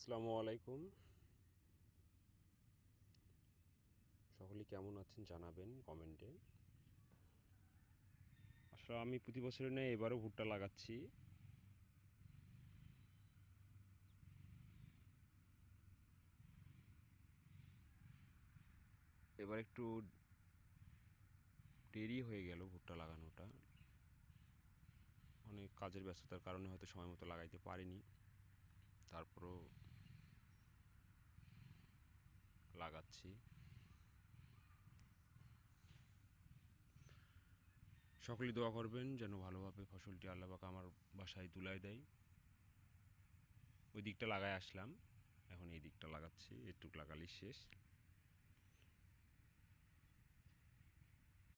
আসসালামু আলাইকুম। সকলে কেমন আছেন জানাবেন কমেন্টে। আসলে আমি প্রতি বছরের ন্যায় এবারও ভুট্টা লাগাচ্ছি। এবার একটু দেরি হয়ে গেল ভুট্টা লাগানোটা। অনেক কাজের ব্যস্ততার কারণে হয়তো সময় মতো লাগাইতে পারিনি। তারপরও লাগাচ্ছি। সকলে দোয়া করবেন যেন ভালোভাবে ফসলটি আল্লাহ পাক আমার বাসায় তুলায় দেয়। ওই দিকটা লাগায় আসলাম, এখন এই দিকটা লাগাচ্ছি, এটুক লাগালেই শেষ।